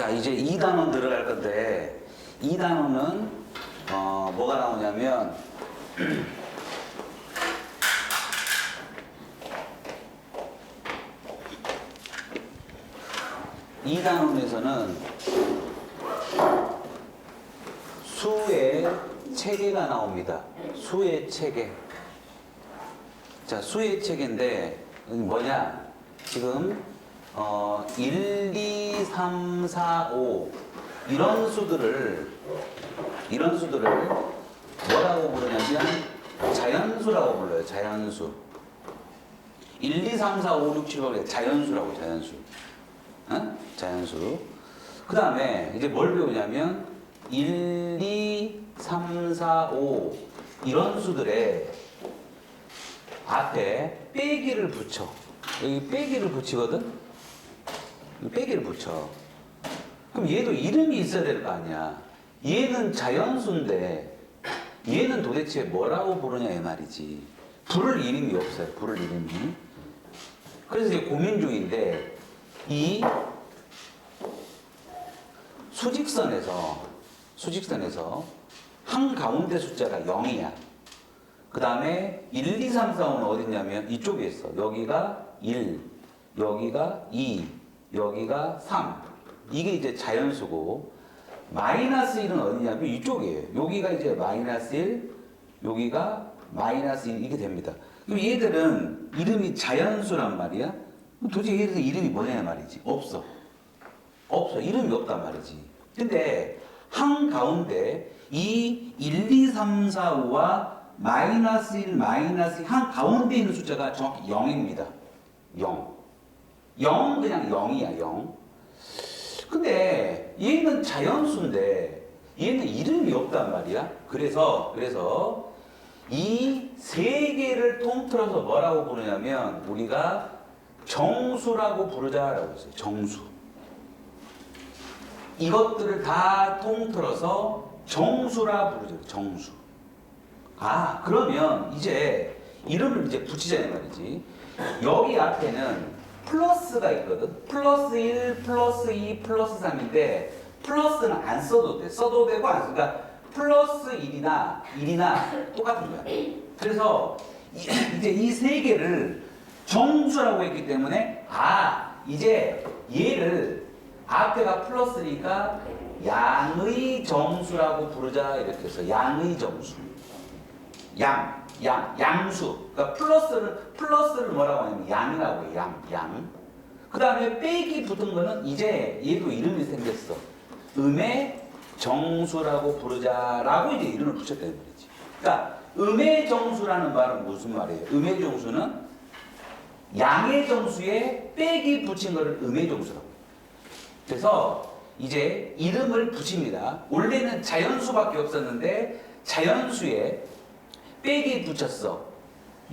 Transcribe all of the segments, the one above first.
자, 이제 2단원 들어갈 건데 2단원은 뭐가 나오냐면 이 단원에서는 수의 체계가 나옵니다. 수의 체계. 자, 수의 체계인데 뭐냐? 지금 1, 2, 3, 4, 5 이런 수들을 뭐라고 부르냐면 자연수라고 불러요. 자연수. 1, 2, 3, 4, 5, 6, 7, 8 자연수라고 자연수. 어? 자연수. 그 다음에 이제 뭘 배우냐면 1, 2, 3, 4, 5 이런 수들의 앞에 빼기를 붙여. 여기 빼기를 붙이거든? 빼기를 붙여. 그럼 얘도 이름이 있어야 될 거 아니야. 얘는 자연수인데 얘는 도대체 뭐라고 부르냐 이 말이지. 부를 이름이 없어요. 부를 이름이. 그래서 이제 고민 중인데 이 수직선에서 한가운데 숫자가 0이야. 그 다음에 1, 2, 3, 4, 5는 어딨냐면 이쪽에 있어. 여기가 1, 여기가 2, 여기가 3. 이게 이제 자연수고 마이너스 1은 어디냐면 이쪽이에요. 여기가 이제 마이너스 1, 여기가 마이너스 1 이게 됩니다. 그럼 얘들은 이름이 자연수란 말이야. 도대체 얘들 이름이 뭐냐 말이지. 없어. 이름이 없단 말이지. 근데 한가운데 이 1, 2, 3, 4, 5와 마이너스 1, 마이너스 한가운데 있는 숫자가 정확히 0입니다. 0. 0 그냥 0이야 0. 근데 얘는 자연수인데 얘는 이름이 없단 말이야. 그래서 이 세 개를 통틀어서 뭐라고 부르냐면 우리가 정수라고 부르자라고 했어요. 정수. 이것들을 다 통틀어서 정수라 부르죠. 정수. 아, 그러면 이제 이름을 이제 붙이자 이 말이지. 여기 앞에는 플러스가 있거든. 플러스 1, 플러스 2, 플러스 3인데 플러스는 안 써도 돼. 써도 되고 안 써도 돼. 그러니까 플러스 1이나 똑같은 거야. 그래서 이제 이 세 개를 정수라고 했기 때문에 이제 얘를 앞에가 플러스니까 양의 정수라고 부르자 이렇게 해서 양의 정수. 양수. 그러니까 플러스를 뭐라고 하냐면 양이라고 해요. 양. 그 다음에 빼기 붙은 거는 이제 얘도 이름이 생겼어. 음의 정수라고 부르자라고 이제 이름을 붙였다는 말이지. 그러니까 음의 정수라는 말은 무슨 말이에요? 음의 정수는 양의 정수에 빼기 붙인 거를 음의 정수라고 해요. 그래서 이제 이름을 붙입니다. 원래는 자연수밖에 없었는데 자연수에 빼기 붙였어.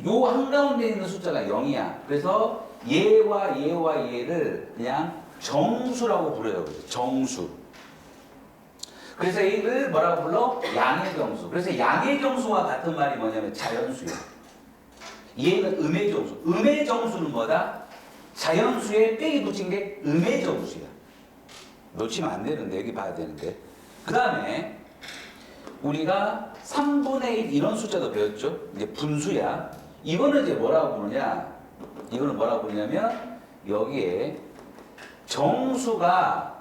요 한가운데 있는 숫자가 0이야. 그래서 얘와 얘를 그냥 정수라고 부르라고 그러죠. 정수. 그래서 얘를 뭐라고 불러? 양의 정수. 그래서 양의 정수와 같은 말이 뭐냐면 자연수야. 얘는 음의 정수. 음의 정수는 뭐다? 자연수에 빼기 붙인 게 음의 정수야. 놓치면 안 되는데 여기 봐야 되는데. 그 다음에 우리가 3분의 1 이런 숫자도 배웠죠. 이제 분수야. 이거는 이제 뭐라고 부르냐? 이거는 뭐라고 부르냐면 여기에 정수가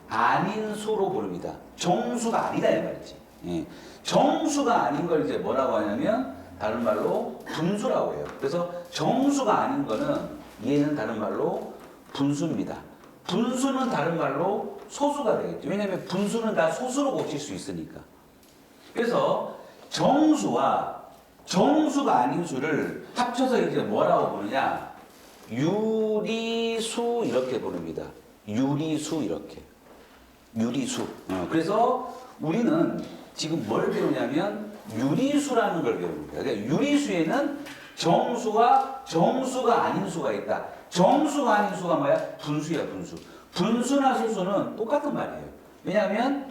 아닌 수로 부릅니다. 정수가 아니다 이 말이지. 예. 정수가 아닌 걸 이제 뭐라고 하냐면 다른 말로 분수라고 해요. 그래서 정수가 아닌 거는 얘는 다른 말로 분수입니다. 분수는 다른 말로 소수가 되겠죠. 왜냐하면 분수는 다 소수로 고칠 수 있으니까. 그래서 정수와 정수가 아닌 수를 합쳐서 이제 뭐라고 부르냐? 유리수 이렇게 부릅니다. 유리수 이렇게. 유리수. 그래서 우리는 지금 뭘 배우냐면 유리수라는 걸 배웁니다. 그러니까 유리수에는 정수와 정수가 아닌 수가 있다. 정수가 아닌 수가 뭐야? 분수야, 분수. 분수나 소수는 똑같은 말이에요. 왜냐하면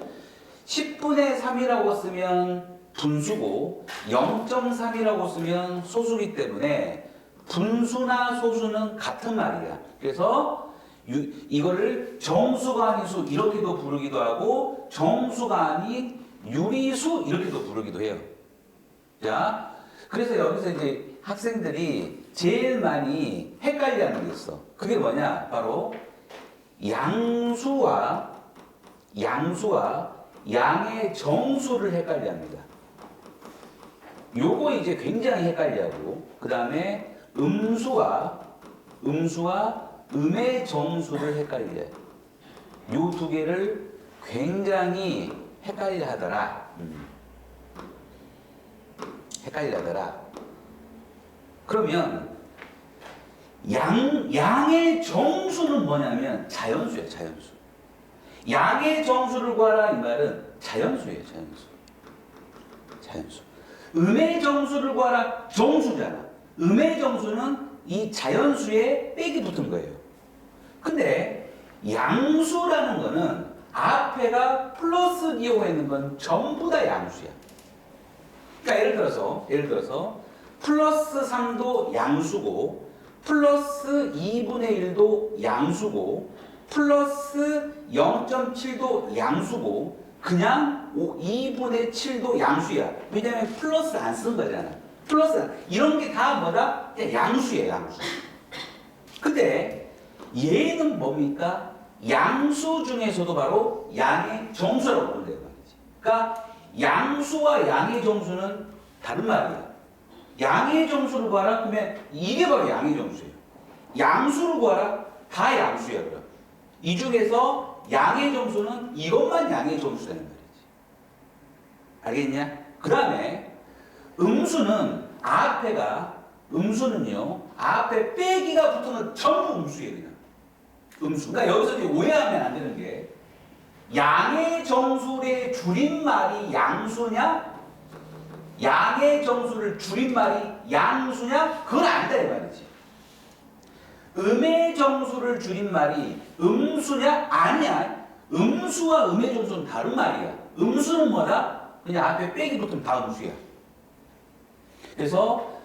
10분의 3이라고 쓰면 분수고 0.3이라고 쓰면 소수기 때문에 분수나 소수는 같은 말이야. 그래서 이거를 정수가 아닌 수 이렇게도 부르기도 하고 정수가 아닌 유리수 이렇게도 부르기도 해요. 자, 그래서 여기서 이제 학생들이 제일 많이 헷갈려하는 게 있어. 그게 뭐냐? 바로 양수와 양의 정수를 헷갈려합니다. 요거 이제 굉장히 헷갈려하고, 그 다음에 음수와 음의 정수를 헷갈려요. 요 두 개를 굉장히 헷갈려하더라. 헷갈려하더라. 그러면 양의 정수는 뭐냐면 자연수예요, 자연수. 양의 정수를 구하라 이 말은 자연수예요, 자연수. 음의 정수를 구하라 정수잖아. 음의 정수는 이 자연수에 빽이 붙은 거예요. 근데 양수라는 거는 앞에가 플러스 기호가 있는 건 전부 다 양수야. 그러니까 예를 들어서 플러스 3도 양수고 플러스 2분의 1도 양수고 플러스 0.7도 양수고 그냥 2분의 7도 양수야. 왜냐면 플러스 안 쓴 거잖아. 플러스 이런 게 다 뭐다? 양수예요, 양수. 근데 얘는 뭡니까? 양수 중에서도 바로 양의 정수라고 부른다는 말이지. 그러니까 양수와 양의 정수는 다른 말이야. 양의 정수를 구하라 그러면 이게 바로 양의 정수예요. 양수를 구하라 다 양수야. 그럼 이 중에서 양의 정수는 이것만 양의 정수라는 말이지. 알겠냐? 그 다음에 음수는요 앞에 빼기가 붙으면 전부 음수예요. 그냥 음수. 그러니까 여기서 이제 오해하면 안 되는 게 양의 정수의 줄임말이 양수냐? 양의 정수를 줄임말이 양수냐? 그건 아니다 이 말이지. 음의 정수를 줄임말이 음수냐? 아니야. 음수와 음의 정수는 다른 말이야. 음수는 뭐다? 그냥 앞에 빼기 붙으면 다 음수야. 그래서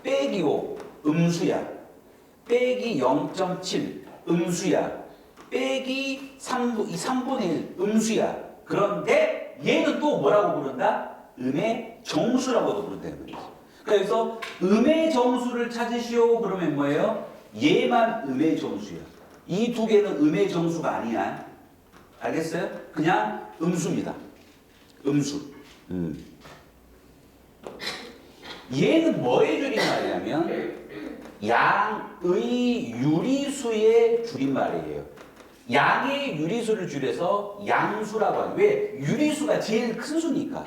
빼기 5 음수야. 빼기 0.7 음수야. 빼기 3분의 1 음수야. 그런데 얘는 또 뭐라고 부른다? 음의 정수라고도 부른다는 말이지. 그래서 음의 정수를 찾으시오 그러면 뭐예요? 얘만 음의 정수야. 이 두 개는 음의 정수가 아니야. 알겠어요? 그냥 음수입니다. 음수. 얘는 뭐의 줄임말이냐면 양의 유리수의 줄임말이에요. 양의 유리수를 줄여서 양수라고 하죠. 왜? 유리수가 제일 큰 수니까.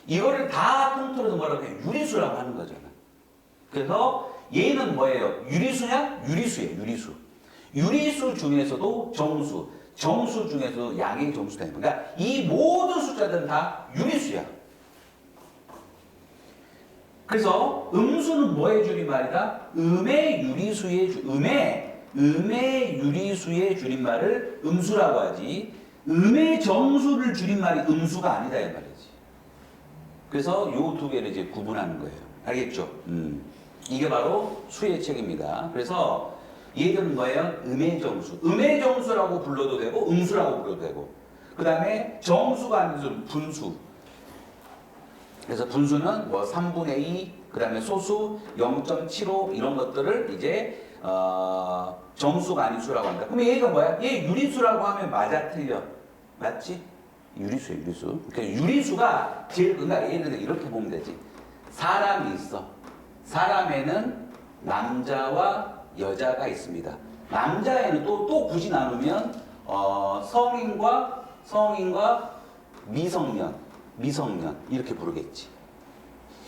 이거를 다 통틀어서 뭐라고 해요? 유리수라고 하는 거잖아. 그래서 얘는 뭐예요? 유리수냐? 유리수예요. 유리수. 유리수 중에서도 정수, 정수 중에서도 양의 정수다. 그러니까 이 모든 숫자들은 다 유리수야. 그래서 음수는 뭐의 줄임말이다? 음의 유리수의 줄임말을 음수라고 하지. 음의 정수를 줄임말이 음수가 아니다 이 말이지. 그래서 요 두 개를 이제 구분하는 거예요. 알겠죠? 이게 바로 수의 책입니다. 그래서 얘들은 뭐예요? 음의 정수. 음의 정수라고 불러도 되고 음수라고 불러도 되고. 그 다음에 정수가 아닌 수는 분수. 그래서 분수는 뭐 3분의 2, 그 다음에 소수 0.75 이런 것들을 이제 정수가 아닌 수라고 한다. 그럼 얘가 뭐야? 얘 유리수라고 하면 맞아 틀려? 맞지? 유리수예요, 유리수. 그러니까 유리수가 제일 그러니까 예를 들어 이렇게 보면 되지. 사람이 있어. 사람에는 남자와 여자가 있습니다. 남자에는 또 굳이 나누면 성인과 미성년 이렇게 부르겠지.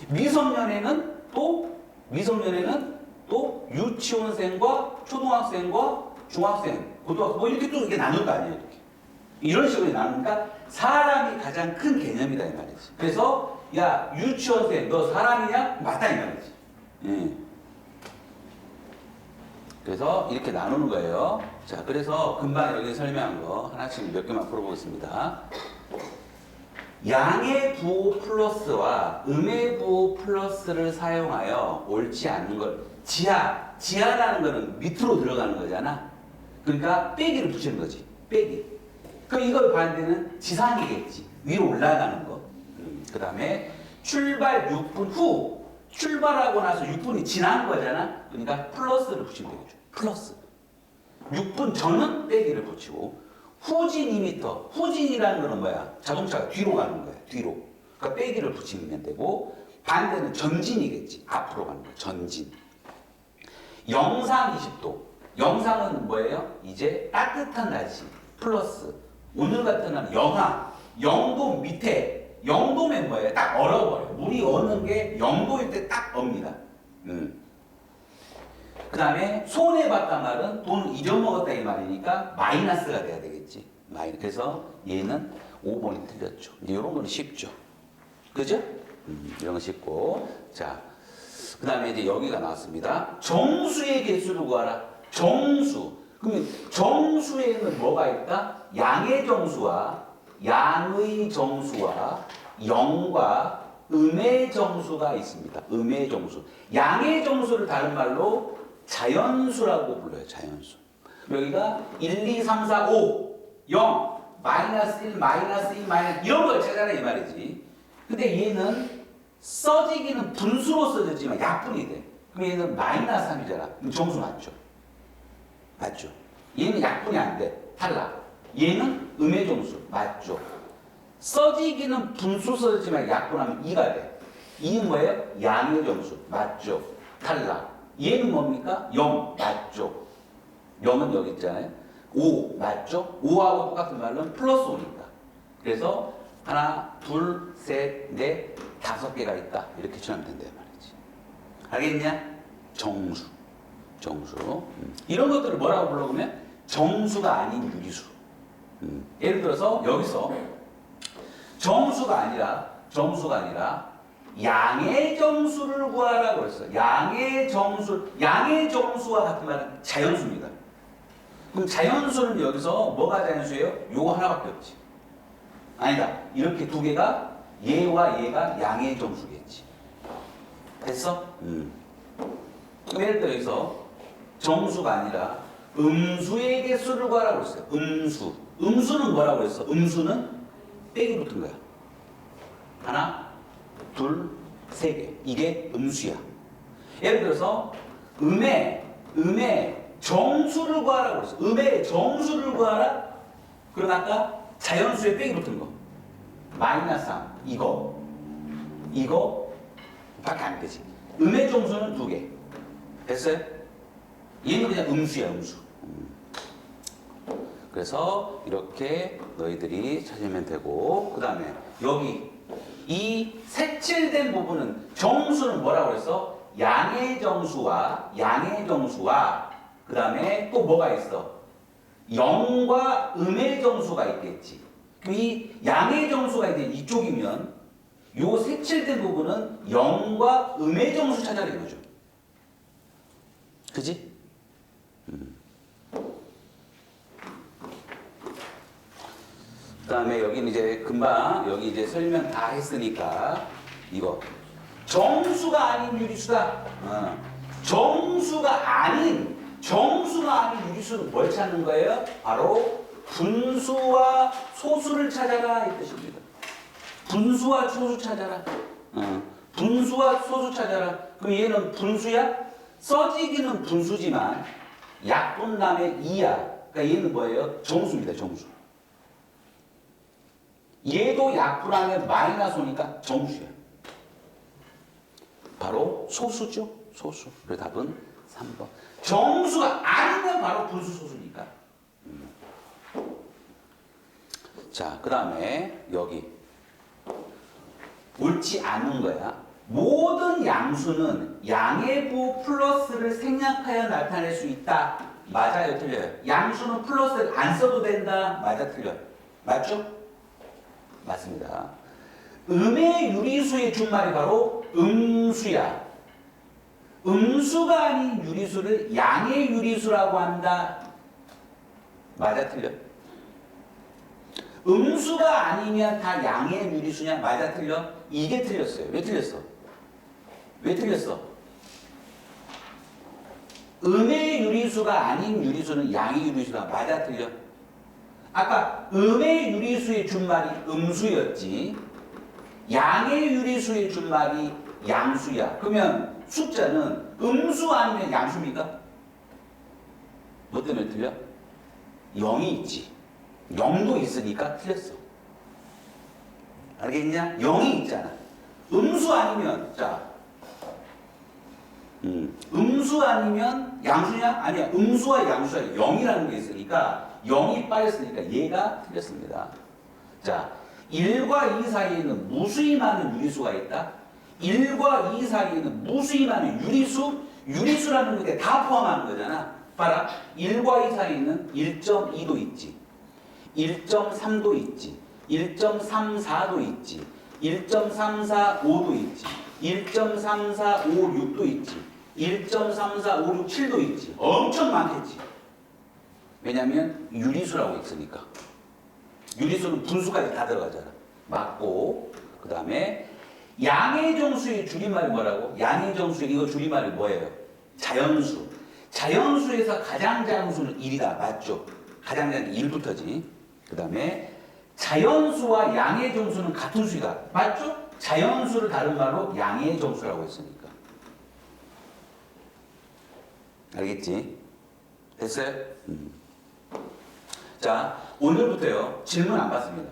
미성년에는 또 유치원생과 초등학생과 중학생, 고등학생 뭐 이렇게 또 이게 나눌 거 아니에요. 이렇게. 이런 식으로 나누니까 사람이 가장 큰 개념이다 이 말이지. 그래서 야 유치원생 너 사람이냐? 맞다 이 말이지. 예. 그래서 이렇게 나누는 거예요. 자, 그래서 금방 여기 설명한 거 하나씩 몇 개만 풀어보겠습니다. 양의 부호 플러스와 음의 부호 플러스를 사용하여 옳지 않는 걸 지하라는 거는 밑으로 들어가는 거잖아. 그러니까 빼기를 붙이는 거지. 빼기. 그럼 이걸 반대는 지상이겠지. 위로 올라가는 거. 그 다음에 출발 6분 후. 출발하고 나서 6분이 지난 거잖아. 그러니까 플러스를 붙이면 되겠죠. 플러스. 6분 전은 빼기를 붙이고 후진 2m. 후진이라는 거는 뭐야? 자동차가 뒤로 가는 거야. 뒤로. 그러니까 빼기를 붙이면 되고 반대는 전진이겠지. 앞으로 가는 거. 전진. 영상 20도. 영상은 뭐예요? 이제 따뜻한 날씨. 플러스. 오늘 같은 날은 영하. 0도 밑에. 0도면 뭐예요? 딱 얼어버려요. 물이 어는 게 0도일 때 딱 업니다. 그 다음에 손해봤단 말은 돈을 잊어먹었다 이 말이니까 마이너스가 돼야 되겠지. 그래서 얘는 5번이 틀렸죠. 이런 건 쉽죠. 그죠? 이런 거 쉽고. 자, 그 다음에 이제 여기가 나왔습니다. 정수의 개수를 구하라. 정수. 그러면 정수에는 뭐가 있다? 양의 정수와 양의 정수와 영과 음의 정수가 있습니다. 음의 정수. 양의 정수를 다른 말로 자연수라고 불러요. 자연수. 여기가 1, 2, 3, 4, 5, 0, 마이너스 1, 마이너스 2, 마이너스 이런 걸 찾아라 이 말이지. 근데 얘는 써지기는 분수로 써졌지만 약분이 돼. 그럼 얘는 마이너스 3이잖아. 그럼 정수 맞죠? 맞죠? 얘는 약분이 안 돼. 탈락. 얘는 음의 정수. 맞죠? 써지기는 분수 써졌지만 약분하면 2가 돼. 2는 뭐예요? 양의 정수. 맞죠? 탈락. 얘는 뭡니까? 0. 맞죠? 0은 여기 있잖아요. 5. 맞죠? 5하고 똑같은 말은 플러스 5니까. 그래서 하나, 둘, 셋, 넷, 5개가 있다. 이렇게 쳐면 된다 말이지. 알겠냐? 정수. 정수. 이런 것들을 뭐라고 불러보면 정수가 아닌 유리수. 예를 들어서 여기서 정수가 아니라 양의 정수를 구하라고 그랬어. 양의 정수와 같은 말은 자연수입니다. 그럼 자연수는 여기서 뭐가 자연수예요? 요거 하나밖에 없지. 아니다. 이렇게 두 개가 얘와 얘가 양의 정수겠지. 됐어? 그럼 예를 들어 여기서 정수가 아니라 음수의 개수를 구하라고 했어요. 음수. 음수는 뭐라고 했어? 음수는 빼기 붙은 거야. 하나, 둘, 세 개. 이게 음수야. 예를 들어서 음의 정수를 구하라고 했어. 음의 정수를 구하라. 그럼 아까 자연수에 빼기 붙은 거. 마이너스 3. 이거 밖에 안 되지. 음의 정수는 2개. 됐어요? 얘는 그냥 음수야, 음수. 그래서 이렇게 너희들이 찾으면 되고, 그 다음에 여기 이 색칠된 부분은 정수는 뭐라고 그랬어? 양의 정수와 그 다음에 또 뭐가 있어? 영과 음의 정수가 있겠지. 이 양의 정수가 이제 이쪽이면 요 색칠된 부분은 영과 음의 정수 찾아내는 거죠. 그지? 그 다음에 여기는 이제 금방 여기 이제 설명 다 했으니까 이거 정수가 아닌 유리수다. 정수가 아닌 유리수는 뭘 찾는 거예요? 바로 분수와 소수를 찾아라 이 뜻입니다. 분수와 소수 찾아라. 분수와 소수 찾아라. 그럼 얘는 분수야? 써지기는 분수지만 약분남의 2야. 그러니까 얘는 뭐예요? 정수입니다. 정수. 얘도 약분하면 마이너스 오니까 정수야. 바로 소수죠. 소수. 그래서 답은 3번. 정수가 아니면 바로 분수 소수니까. 자, 그 다음에 여기 옳지 않은 거야. 모든 양수는 양의 부 플러스를 생략하여 나타낼 수 있다. 맞아요, 틀려요? 양수는 플러스를 안 써도 된다. 맞아, 틀려요? 맞죠? 맞습니다. 음의 유리수의 준말이 바로 음수야. 음수가 아닌 유리수를 양의 유리수라고 한다. 맞아 틀려? 음수가 아니면 다 양의 유리수냐? 맞아 틀려? 이게 틀렸어요. 왜 틀렸어? 왜 틀렸어? 음의 유리수가 아닌 유리수는 양의 유리수다. 맞아 틀려? 아까 음의 유리수의 준말이 음수였지 양의 유리수의 준말이 양수야. 그러면 숫자는 음수 아니면 양수입니까? 뭐 때문에 틀려? 0이 있지. 0도 있으니까 틀렸어. 알겠냐? 0이 있잖아. 음수 아니면 자 음수 아니면 양수냐? 아니야. 음수와 양수와 0이라는 게 있으니까 0이 빠졌으니까 얘가 틀렸습니다. 자, 1과 2 사이에는 무수히 많은 유리수가 있다. 1과 2 사이에는 무수히 많은 유리수, 유리수라는 게 다 포함하는 거잖아. 봐라. 1과 2 사이에는 1.2도 있지. 1.3도 있지. 1.34도 있지. 1.345도 있지. 1.3456도 있지. 1.34567도 있지. 엄청 많겠지. 왜냐면 유리수라고 있으니까. 유리수는 분수까지 다 들어가잖아. 맞고 그 다음에 양의 정수의 줄임말이 뭐라고? 양의 정수의 이거 줄임말이 뭐예요? 자연수. 자연수에서 가장 작은 수는 1이다. 맞죠? 가장 작은 게 1부터지. 그 다음에 자연수와 양의 정수는 같은 수이다. 맞죠? 자연수를 다른 말로 양의 정수라고 했으니까. 알겠지? 됐어요? 자, 오늘부터요. 질문 안 받습니다.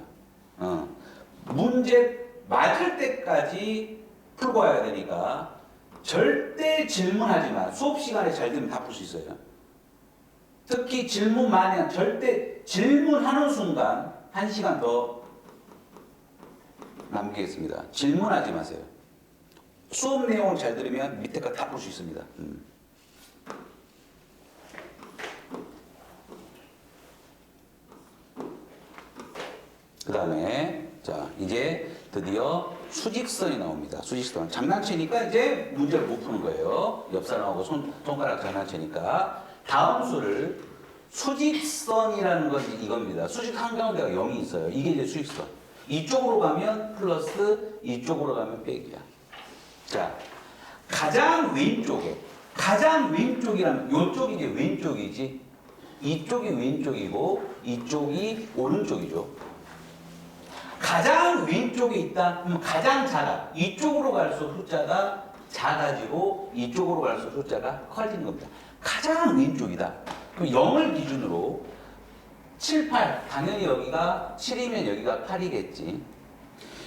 문제 맞을 때까지 풀고 와야 되니까 절대 질문하지 마. 수업 시간에 잘 되면 다 풀 수 있어요. 특히 질문 많이 절대 질문하는 순간 1시간 더 남기겠습니다. 질문하지 마세요. 수업 내용을 잘 들으면 밑에 거 다 풀 수 있습니다. 그 다음에 자 이제 드디어 수직선이 나옵니다. 수직선. 장난치니까 이제 문제를 못 푸는 거예요. 옆사람하고 손가락 장난치니까 다음 수를 수직선이라는 것이 이겁니다. 수직 한가운데가 0이 있어요. 이게 이제 수직선. 이쪽으로 가면 플러스, 이쪽으로 가면 빼기야. 자, 가장 왼쪽이라면 이쪽이 이제 왼쪽이지. 이쪽이 왼쪽이고 이쪽이 오른쪽이죠. 가장 왼쪽에 있다. 그럼 가장 작아. 이쪽으로 갈수록 숫자가 작아지고 이쪽으로 갈수록 숫자가 커지는 겁니다. 가장 왼쪽이다. 그럼 0을 기준으로 7, 8. 당연히 여기가 7이면 여기가 8이겠지.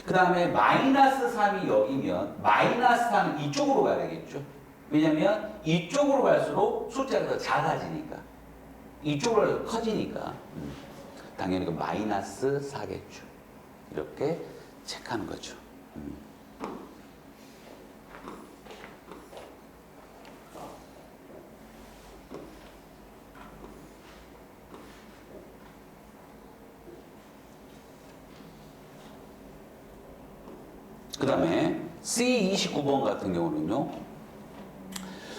그 다음에 마이너스 3이 여기면 마이너스 3은 이쪽으로 가야 되겠죠. 왜냐면 이쪽으로 갈수록 숫자가 더 작아지니까. 이쪽으로 갈수록 커지니까. 당연히 그 마이너스 4겠죠. 이렇게 체크하는 거죠. 그 다음에 C29번 같은 경우는요.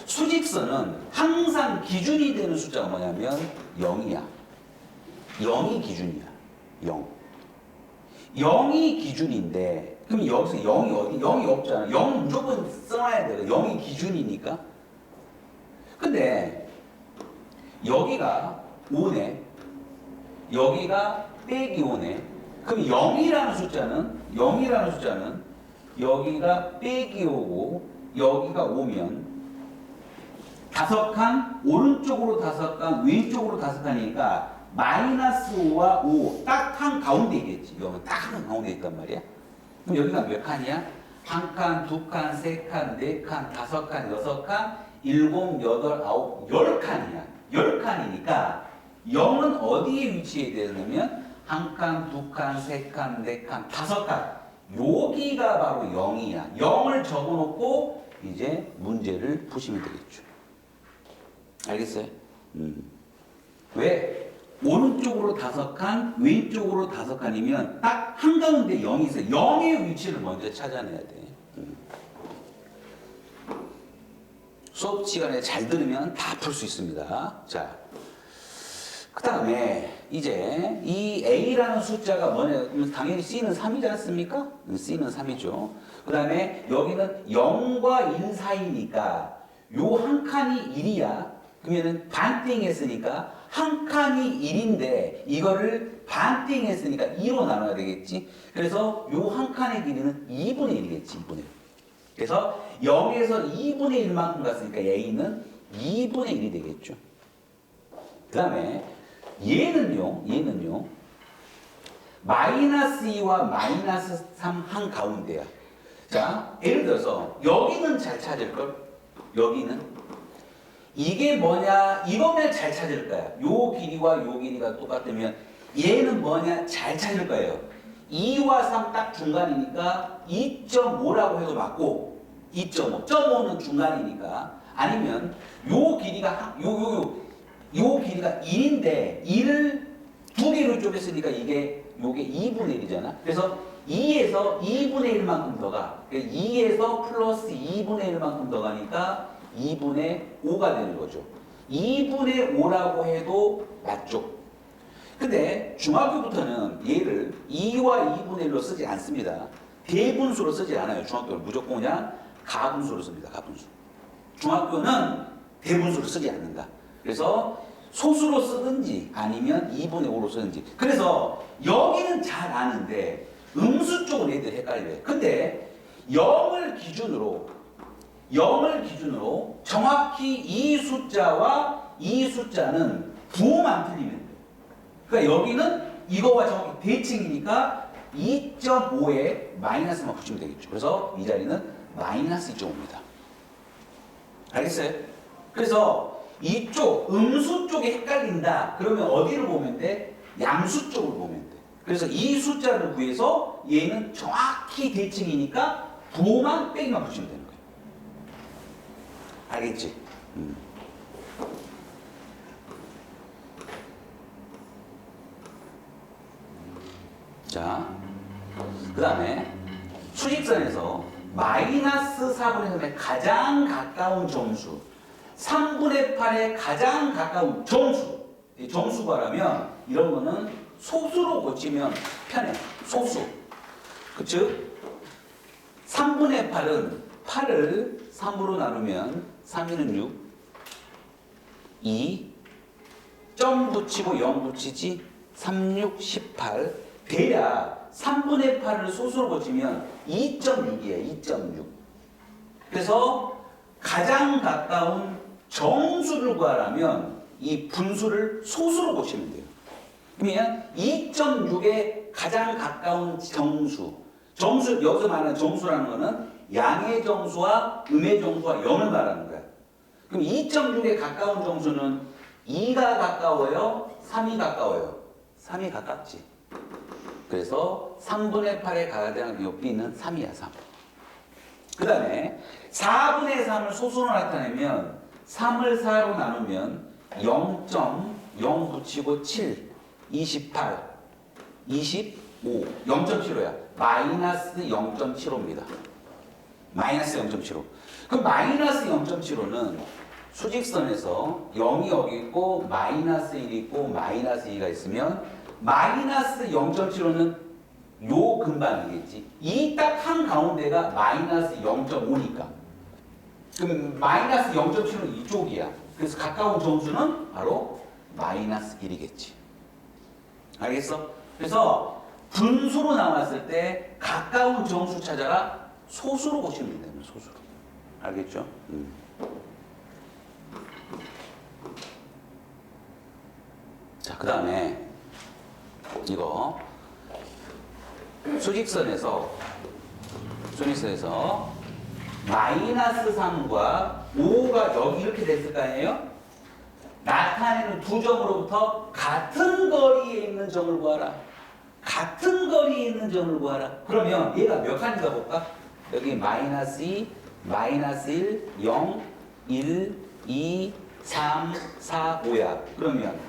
수직선은 항상 기준이 되는 숫자가 뭐냐면 0이야. 0이 기준이야. 0. 0이 기준인데 그럼 여기서 0이 어디? 0이 없잖아. 0은 무조건 써놔야 돼. 0이 기준이니까. 근데 여기가 5네. 여기가 빼기 5네. 그럼 0이라는 숫자는 여기가 빼기 5고 여기가 5면 5칸 오른쪽으로 5칸 왼쪽으로 5칸이니까 마이너스 5와 5 딱 한 가운데 있겠지. 여기 딱 한 가운데 있단 말이야. 그럼 여기가 몇 칸이야? 1칸, 2칸, 3칸, 4칸, 5칸, 6칸, 7, 8, 9, 10칸이야. 10칸이니까 0은 어디에 위치해야 되냐면 1칸, 2칸, 3칸, 4칸, 5칸. 여기가 바로 0이야. 0을 적어놓고 이제 문제를 푸시면 되겠죠. 알겠어요? 왜? 오른쪽으로 5칸, 왼쪽으로 5칸이면 딱 한가운데 0이 있어요. 0의 위치를 먼저 찾아내야 돼. 수업 시간에 잘 들으면 다 풀 수 있습니다. 자, 그 다음에 이제 이 A라는 숫자가 뭐냐? 그러면 당연히 C는 3이지 않습니까? C는 3이죠. 그 다음에 여기는 0과 1 사이니까 요 한 칸이 1이야. 그러면은 반띵했으니까 한 칸이 1인데 이거를 반띵했으니까 2로 나눠야 되겠지. 그래서 요 한 칸의 길이는 2분의 1이겠지. 2분의 1. 그래서 0에서 2분의 1만큼 갔으니까 A는 2분의 1이 되겠죠. 그 다음에 얘는요, 마이너스 2와 마이너스 3 한 가운데야. 자, 예를 들어서 여기는 잘 찾을걸? 여기는 이게 뭐냐? 이거면 잘 찾을 거야. 요 길이와 요 길이가 똑같으면 얘는 뭐냐? 잘 찾을 거예요. 2와 3 딱 중간이니까 2.5라고 해도 맞고 2.5. 5는 중간이니까 아니면 요 길이가 요 길이가 1인데 1을 두 개로 쪼갰으니까 요게 2분의 1이잖아. 그래서 2에서 2분의 1만큼 더 가. 2에서 플러스 2분의 1만큼 더 가니까 2분의 5가 되는 거죠. 2분의 5라고 해도 맞죠. 근데 중학교부터는 얘를 2와 2분의 1로 쓰지 않습니다. 대분수로 쓰지 않아요. 중학교는 무조건 그냥 가분수로 씁니다. 가분수. 중학교는 대분수로 쓰지 않는다. 그래서 소수로 쓰든지 아니면 2분의 5로 쓰든지. 그래서 여기는 잘 아는데 음수 쪽은 애들 헷갈려요. 근데 0을 기준으로 정확히 이 숫자와 이 숫자는 부호만 틀리면 돼요. 그러니까 여기는 이거와 정확히 대칭이니까 2.5에 마이너스만 붙이면 되겠죠. 그래서 이 자리는 마이너스 2.5입니다. 알겠어요? 그래서 이쪽 음수 쪽에 헷갈린다. 그러면 어디를 보면 돼? 양수 쪽을 보면 돼. 그래서 이 숫자를 구해서 얘는 정확히 대칭이니까 부호만 빼기만 붙이면 되는 거예요. 알겠지? 자, 그 다음에 수직선에서 마이너스 4분의 3의 가장 가까운 점수 3분의 8의 가장 가까운 점수. 이 점수 구하려면 이런 거는 소수로 고치면 편해. 소수. 즉 3분의 8은 8을 3으로 나누면 3, 6, 2, 점 붙이고 0 붙이지 3, 6, 18. 대략 3분의 8을 소수로 고치면 2.6이에요. 2.6. 그래서 가장 가까운 정수를 구하려면 이 분수를 소수로 고치면 돼요. 그러면 2.6의 가장 가까운 정수. 여기서 말하는 정수라는 거는 양의 정수와 음의 정수와 0을 말하는 거야. 그럼 2.6에 가까운 정수는 2가 가까워요? 3이 가까워요? 3이 가깝지. 그래서 3분의 8의 가장 옆비는 3이야, 3. 그 다음에 4분의 3을 소수로 나타내면 3을 4로 나누면 0.0 붙이고 7, 28, 25, 0.75야. 마이너스 0.75입니다. 마이너스 0.75. 그럼 마이너스 0.75는 수직선에서 0이 여기 있고 마이너스 1이 있고 마이너스 2가 있으면 마이너스 0.75는 요 근방이겠지. 이 딱 한 가운데가 마이너스 0.5니까. 그럼 마이너스 0.7은 이쪽이야. 그래서 가까운 정수는 바로 마이너스 1이겠지. 알겠어? 그래서 분수로 나왔을 때 가까운 정수 찾아라. 소수로 보시면 됩니다. 소수로. 알겠죠? 자, 그 다음에 이거 수직선에서 마이너스 3과 5가 여기 이렇게 됐을 거 아니에요? 나타내는 두 점으로부터 같은 거리에 있는 점을 구하라. 같은 거리에 있는 점을 구하라. 그러면 얘가 몇 칸인가 볼까? 여기 마이너스 2, 마이너스 1, 0, 1, 2, 3, 4, 5야. 그러면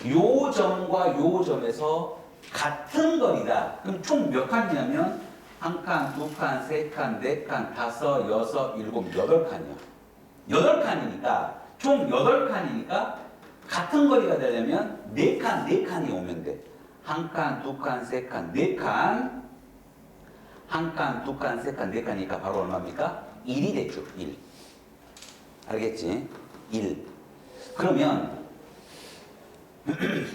요 점과 요 점에서 같은 거리다. 그럼 총 몇 칸이냐면 한 칸, 두 칸, 세 칸, 네 칸, 다섯, 여섯, 일곱, 여덟 칸이야. 8칸이니까 총 8칸이니까 같은 거리가 되려면 네 칸이 오면 돼. 한 칸, 두 칸, 세 칸, 네 칸. 한 칸, 두 칸, 세 칸, 네 칸이니까 바로 얼마입니까? 1이 됐죠. 1. 알겠지? 1. 그러면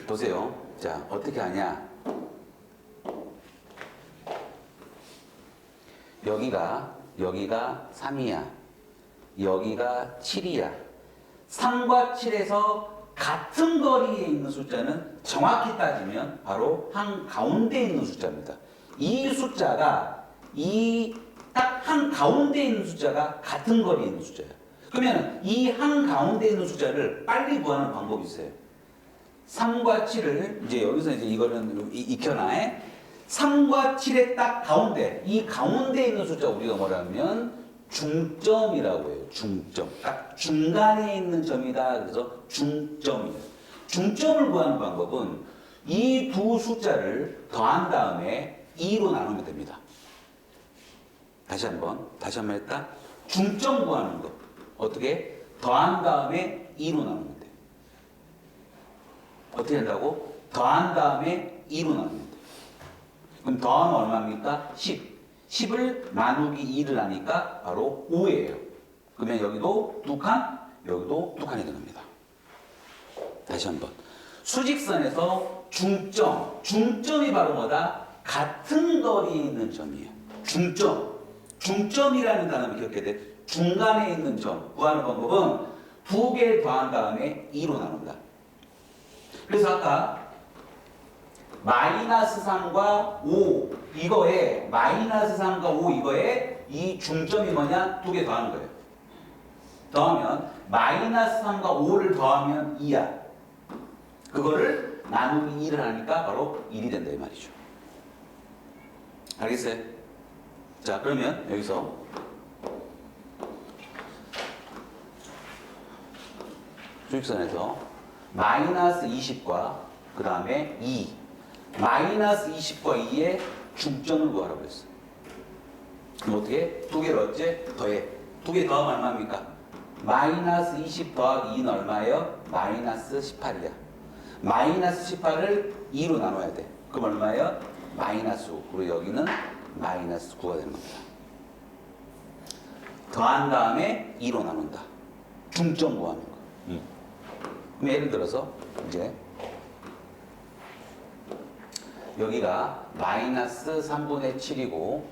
보세요. 자, 어떻게 하냐? 여기가 3이야. 여기가 7이야. 3과 7에서 같은 거리에 있는 숫자는 정확히 따지면 바로 한 가운데 있는 숫자입니다. 이 숫자가 딱 한 가운데 있는 숫자가 같은 거리에 있는 숫자예요. 그러면 이 한 가운데 있는 숫자를 빨리 구하는 방법이 있어요. 3과 7을 이제 여기서 이제 이거는 익혀놔. 3과 7의 딱 가운데, 이 가운데 있는 숫자 우리가 뭐라면 중점이라고 해요. 중점. 딱 중간에 있는 점이다. 그래서 중점이에요. 중점을 구하는 방법은 이 두 숫자를 더한 다음에 2로 나누면 됩니다. 다시 한번 했다. 중점 구하는 거. 어떻게? 더한 다음에 2로 나누면 돼. 어떻게 한다고? 더한 다음에 2로 나누면 돼. 그럼 더하면 얼마입니까? 10. 10을 나누기 2를 하니까 바로 5예요. 그러면 여기도 두 칸, 여기도 두 칸이 되는 겁니다. 다시 한번. 수직선에서 중점이 바로 뭐다? 같은 거리에 있는 점이에요. 중점이라는 단어를 기억해야 돼. 중간에 있는 점 구하는 방법은 두 개 더한 다음에 2로 나눈다. 그래서 아까 마이너스 3과 5 이거에 마이너스 3과 5 이거에 이 중점이 뭐냐? 두 개 더하는 거예요. 더하면 마이너스 3과 5를 더하면 2야. 그거를 나누기 2를 하니까 바로 1이 된다 이 말이죠. 알겠어요? 자, 그러면 여기서 수직선에서 마이너스 20과 그 다음에 2 마이너스 20과 2의 중점을 구하라고 했어요. 그럼 어떻게? 두 개를 어째? 더해. 두 개 더하면 얼마입니까? 마이너스 20 더하기 2는 얼마예요? 마이너스 18이야. 마이너스 18을 2로 나눠야 돼. 그럼 얼마예요? 마이너스 5. 그리고 여기는 마이너스 9가 되는 겁니다. 더한 다음에 2로 나눈다. 중점 구하는 거. 그럼 예를 들어서 이제 여기가 마이너스 3분의 7이고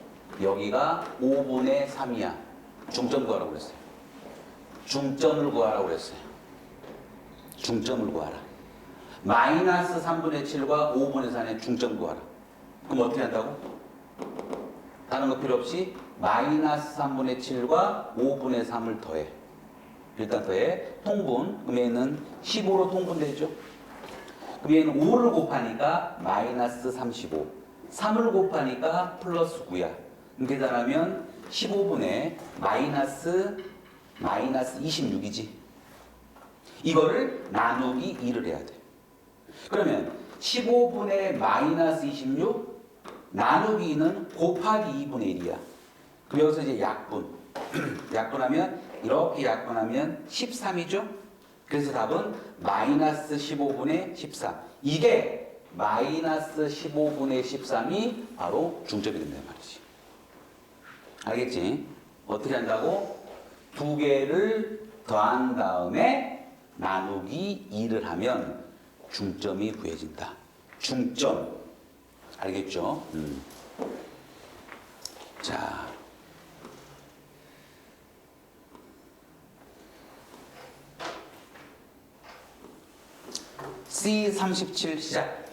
여기가 5분의 3이야. 중점 구하라고 그랬어요. 중점을 구하라고 그랬어요. 중점을 구하라. 마이너스 3분의 7과 5분의 4의 중점 구하라. 그럼 어떻게 한다고? 다른 거 필요 없이 마이너스 3분의 7과 5분의 3을 더해. 일단 더해. 통분. 그럼 얘는 15로 통분되죠. 그럼 얘는 5를 곱하니까 마이너스 35. 3을 곱하니까 플러스 9야. 계산하면 15분의 마이너스 26이지. 이거를 나누기 2를 해야 돼. 그러면 15분의 마이너스 26 나누기 2는 곱하기 2분의 1이야. 그럼 여기서 이제 약분. 약분하면 이렇게 약분하면 13이죠. 그래서 답은 마이너스 15분의 13. 이게 마이너스 15분의 13이 바로 중점이 된다는 말이지. 알겠지? 어떻게 한다고? 두 개를 더한 다음에 나누기 2를 하면 중점이 구해진다. 중점. 알겠죠? 자. C37 시작.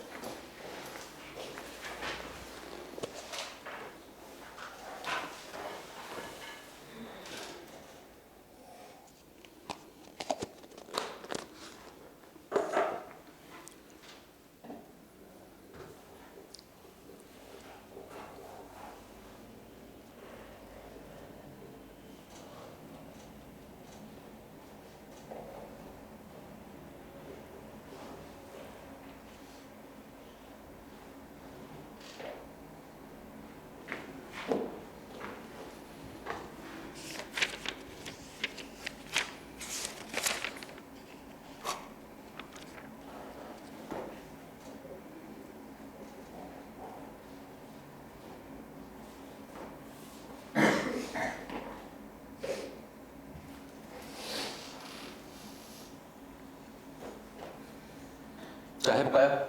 해볼까요?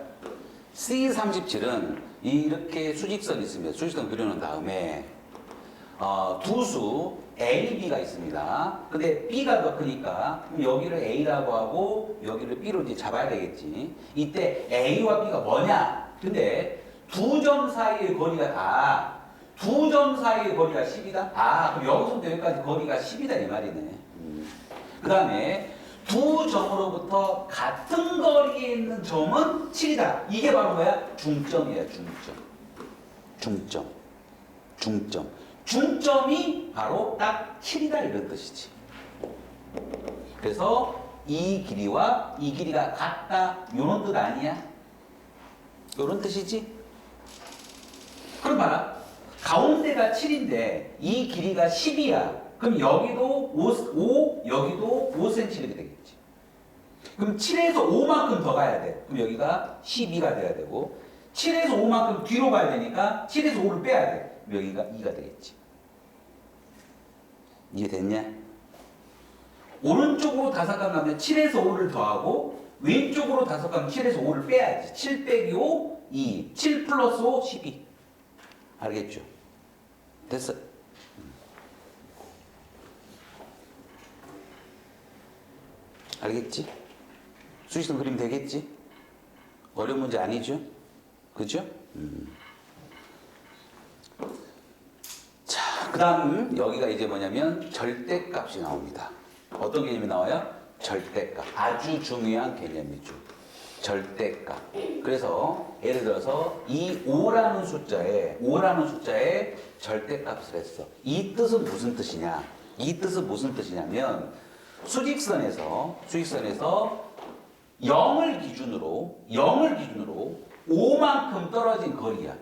C37은 이렇게 수직선이 있습니다. 수직선 그려놓은 다음에 두 수 A, B가 있습니다. 근데 B가 더 크니까 그럼 여기를 A라고 하고 여기를 B로 이제 잡아야 되겠지. 이때 A와 B가 뭐냐? 근데 두 점 사이의 거리가 두 점 사이의 거리가 10이다? 그럼 여기서부터 여기까지 거리가 10이다 이 말이네. 그 다음에 두 점으로부터 같은 거리에 있는 점은 7이다. 이게 바로 뭐야? 중점이야, 중점. 중점이 바로 딱 7이다 이런 뜻이지. 그래서 이 길이와 이 길이가 같다 이런 뜻 아니야? 이런 뜻이지? 그럼 봐라. 가운데가 7인데 이 길이가 10이야. 그럼 여기도 5 여기도 5cm 이렇게 되겠지. 그럼 7에서 5만큼 더 가야 돼. 그럼 여기가 12가 돼야 되고 7에서 5만큼 뒤로 가야 되니까 7에서 5를 빼야 돼. 여기가 2가 되겠지. 이해됐냐? 오른쪽으로 다섯간 가면 7에서 5를 더하고 왼쪽으로 다섯간 7에서 5를 빼야지. 7 빼기 5, 2. 7 플러스 5, 12. 알겠죠? 됐어. 알겠지? 수직선 그리면 되겠지? 어려운 문제 아니죠? 그죠? 자, 그 다음 여기가 이제 뭐냐면 절대값이 나옵니다. 어떤 개념이 나와요? 절대값. 아주 중요한 개념이죠. 절대값. 그래서 예를 들어서 이 5라는 숫자에 절대값을 했어. 이 뜻은 무슨 뜻이냐? 이 뜻은 무슨 뜻이냐면 수직선에서 0을 기준으로 5만큼 떨어진 거리야.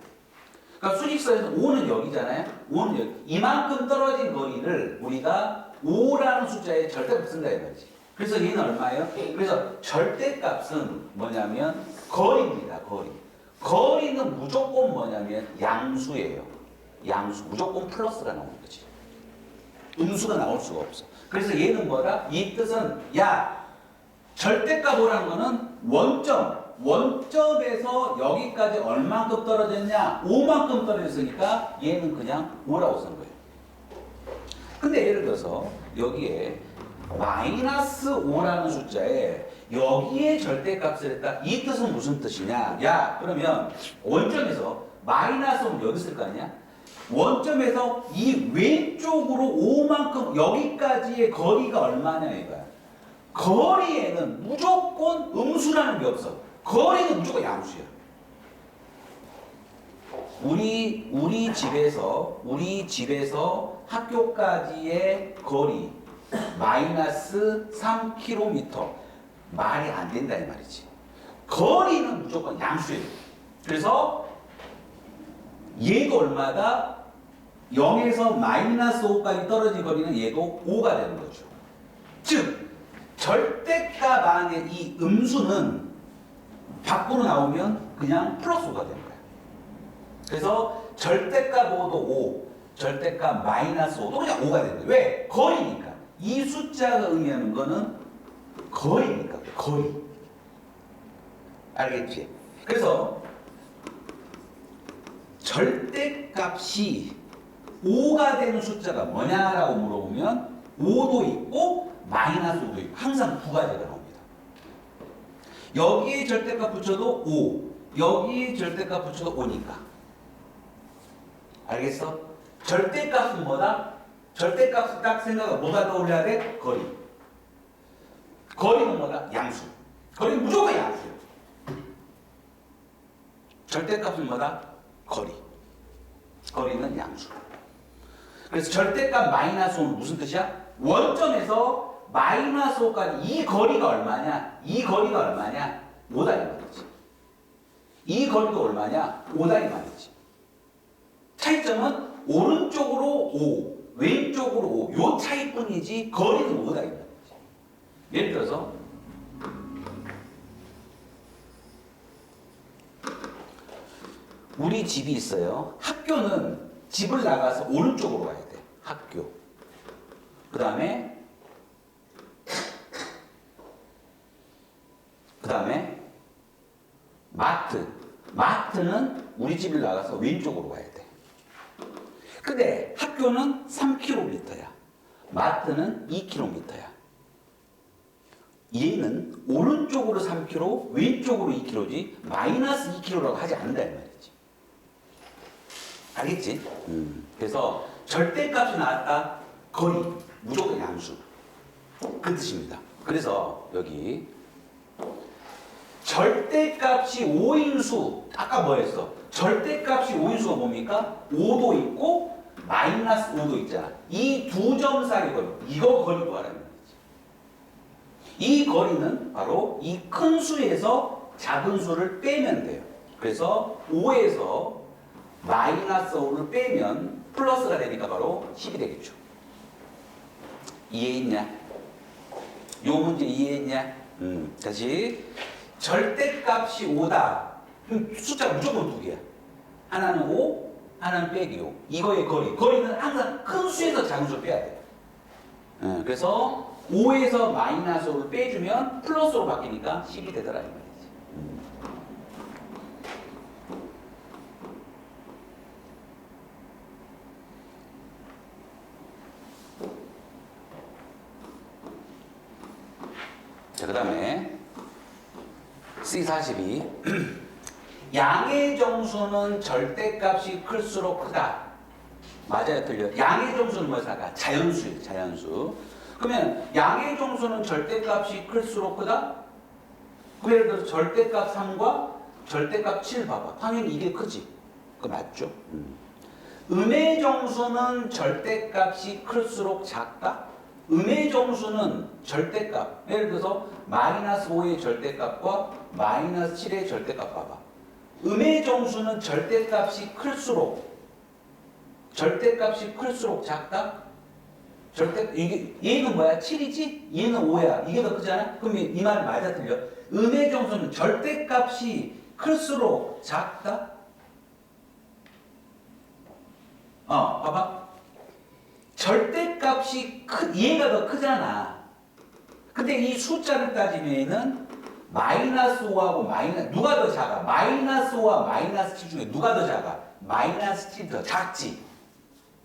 그러니까 수직선에서 5는 여기잖아요. 5는 여기. 이만큼 떨어진 거리를 우리가 5라는 숫자에 절대값 쓴다 이 말이지. 그래서 얘는 얼마예요? 그래서 절대값은 뭐냐면 거리입니다. 거리는 무조건 뭐냐면 양수예요. 양수. 무조건 플러스가 나오는 거지. 음수가 나올 수가 없어. 그래서 얘는 뭐다? 이 뜻은 절대값 5라는 거는 원점에서 여기까지 얼만큼 떨어졌냐? 5만큼 떨어졌으니까 얘는 그냥 5라고 쓴 거예요. 근데 예를 들어서 여기에 마이너스 5라는 숫자에 여기에 절대값을 했다. 이 뜻은 무슨 뜻이냐? 그러면 원점에서 마이너스 5는 여기 있을 거 아니야? 원점에서 이 왼쪽으로 5만큼 여기까지의 거리가 얼마냐 이거야. 거리에는 무조건 음수라는 게 없어. 거리는 무조건 양수야. 우리 집에서 학교까지의 거리 마이너스 3km 말이 안 된다 이 말이지. 거리는 무조건 양수예요. 그래서 얘도 얼마다? 0에서 마이너스 5까지 떨어진 거리는 얘도 5가 되는 거죠. 즉 절대값 안에 이 음수는 밖으로 나오면 그냥 플러스 5가 되는 거야. 그래서 절대값 5도 5, 절대값 마이너스 5도 그냥 5가 되는 거야. 왜? 거리니까. 이 숫자가 의미하는 거는 거리니까. 거리. 알겠지? 그래서 절대값이 5가 되는 숫자가 뭐냐라고 물어보면 5도 있고 마이너스 5도 있고 항상 두 가지가 나옵니다. 여기에 절대값 붙여도 5, 여기에 절대값 붙여도 5니까. 알겠어? 절대값은 뭐다? 절대값을 딱 생각하고 뭐가 떠올려야 돼? 거리. 거리는 뭐다? 양수. 거리는 무조건 양수예요. 절대값은 뭐다? 거리. 거리는 양수. 그래서 절대값 마이너스 5는 무슨 뜻이야? 원점에서 마이너스 5까지 이 거리가 얼마냐? 이 거리가 얼마냐? 5다 이 말이지. 이 거리가 얼마냐? 5다 이 말이지. 차이점은 오른쪽으로 5, 왼쪽으로 5. 요 차이뿐이지 거리는 5다 이 말이지. 예를 들어서 우리 집이 있어요. 학교는 집을 나가서 오른쪽으로 가야 돼. 학교. 그 다음에 마트는 우리 집을 나가서 왼쪽으로 가야 돼. 근데 학교는 3km야. 마트는 2km야. 얘는 오른쪽으로 3km, 왼쪽으로 2km지 마이너스 2km라고 하지 않는다 이 말이지. 알겠지? 그래서 절대값이 나왔다. 거리, 무조건 양수. 그 뜻입니다. 그래서 여기 절대값이 5인수, 아까 뭐 했어? 절대값이 5인수가 뭡니까? 5도 있고 마이너스 5도 있잖아. 이 두 점 사이 거리, 이거 거리 구하라는 거지. 이 거리는 바로 이 큰 수에서 작은 수를 빼면 돼요. 그래서 5에서 마이너스 5를 빼면 플러스가 되니까 바로 10이 되겠죠. 이해했냐? 요 문제 이해했냐? 다시 절대값이 5다. 그럼 숫자가 무조건 두 개야. 하나는 5, 하나는 빼기 5. 이거의 거리. 거리는 항상 큰 수에서 작은 수를 빼야 돼. 그래서 5에서 마이너스 5를 빼주면 플러스로 바뀌니까 10이 되더라 이 말이지. 자, 그 다음에 C42 양의 정수는 절대값이 클수록 크다. 맞아요, 틀려요? 양의 정수는 뭐야? 자연수예요, 자연수. 그러면 양의 정수는 절대값이 클수록 크다? 그 예를 들어서 절대값 3과 절대값 7 봐봐. 당연히 이게 크지. 그거 맞죠? 음의 정수는 절대값이 클수록 작다? 음의 정수는 절대값. 예를 들어서 마이너스 5의 절대값과 마이너스 7의 절대값 봐봐. 음의 정수는 절대값이 클수록 작다? 이게 얘는 뭐야? 7이지? 얘는 5야. 이게 더 크잖아? 그럼 이 말 맞아 틀려? 음의 정수는 절대값이 클수록 작다? 봐봐. 절대값이 얘가 더 크잖아. 근데 이 숫자를 따지면은 마이너스 5하고 누가 더 작아? 마이너스 5와 마이너스 7 중에 누가 더 작아? 마이너스 7이 더 작지.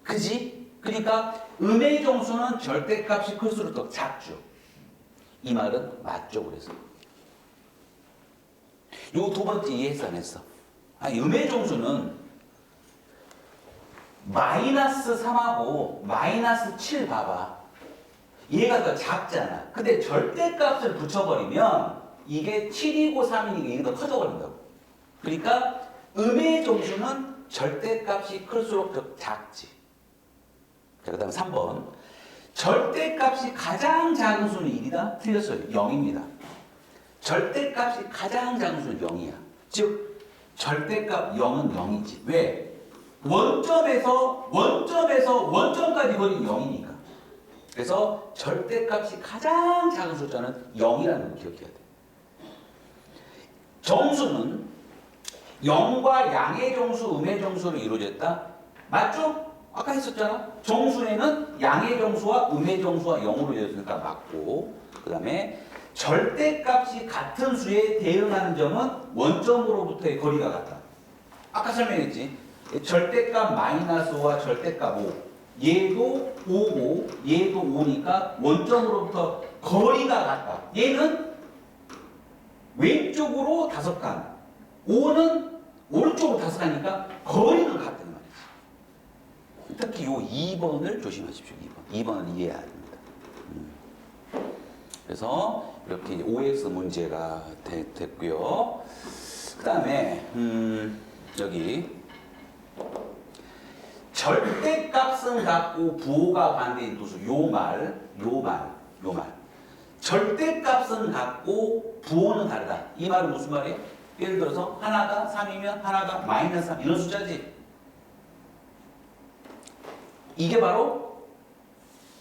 그지? 그러니까 음의 정수는 절대값이 클수록 더 작죠. 이 말은 맞죠, 그래서. 요 두 번째 이해했어, 안 했어? 음의 정수는 마이너스 3하고 마이너스 7 봐봐. 얘가 더 작잖아. 근데 절대값을 붙여버리면 이게 7이고 3이니까 이게 더 커져버린다고. 그러니까 음의 정수는 절대값이 클수록 더 작지. 자, 그 다음 3번. 절대값이 가장 작은 수는 1이다? 틀렸어요. 0입니다. 절대값이 가장 작은 수는 0이야. 즉, 절대값 0은 0이지. 왜? 원점에서 원점까지 거리는 0이니까. 그래서 절대값이 가장 작은 숫자는 0이라는 걸 기억해야 돼. 정수는 0과 양의 정수, 음의 정수로 이루어졌다. 맞죠? 아까 했었잖아. 정수에는 양의 정수와 음의 정수와 0으로 이루어졌으니까 맞고, 그 다음에 절대값이 같은 수에 대응하는 점은 원점으로부터의 거리가 같다. 아까 설명했지. 절대값 마이너스 5와 절대값 5. 얘도 5고 얘도 5니까 원점으로부터 거리가 같다. 얘는 왼쪽으로 5칸, 5는 오른쪽으로 5칸이니까 거리는 같다는 말이지. 특히 요 2번을 조심하십시오. 2번은 이해해야 됩니다. 그래서 이렇게 OX 문제가 됐고요. 그 다음에 여기 절대값은 같고 부호가 반대인 두 수. 요 말. 절대값은 같고 부호는 다르다. 이 말은 무슨 말이에요? 예를 들어서 하나가 3이면 하나가 마이너스 3 이런 숫자지. 이게 바로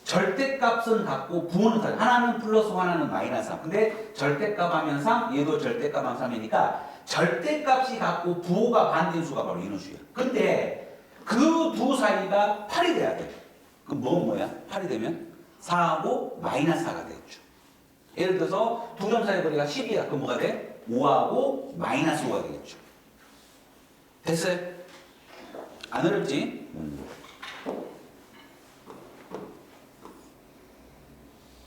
절대값은 같고 부호는 다르다. 하나는 플러스 하나는 마이너스 3. 근데 절대값 하면 3, 얘도 절대값 하면 3이니까 절대값이 같고 부호가 반대인 수가 바로 이런 수야. 근데 그 두 사이가 8이 돼야 돼. 그럼 뭐야? 8이 되면 4하고 마이너스 4가 되겠죠. 예를 들어서 두 점 사이 거리가 10이야. 그럼 뭐가 돼? 5하고 마이너스 5가 되겠죠. 됐어요? 안 어렵지?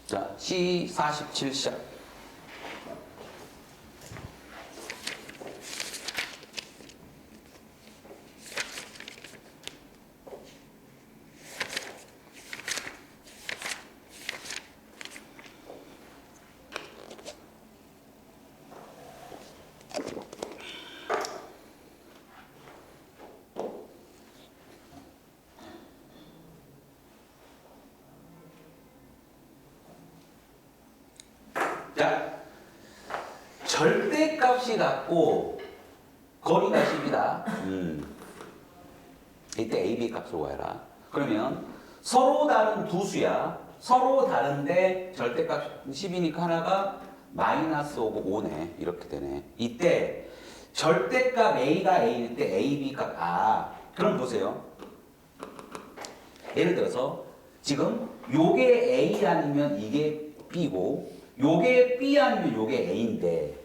자, C47 시작. 자, 절대값이 같고 거리가 10이다. 이때 A, B 값을 구해라. 그러면 서로 다른 두 수야. 서로 다른데 절대값 10이니까 하나가 마이너스 5고 5네. 이렇게 되네. 이때 절대값 A가 A일 때 A, B 값 그럼 보세요. 예를 들어서 지금 요게 A 아니면 이게 B고 요게 B 아니면 요게 A인데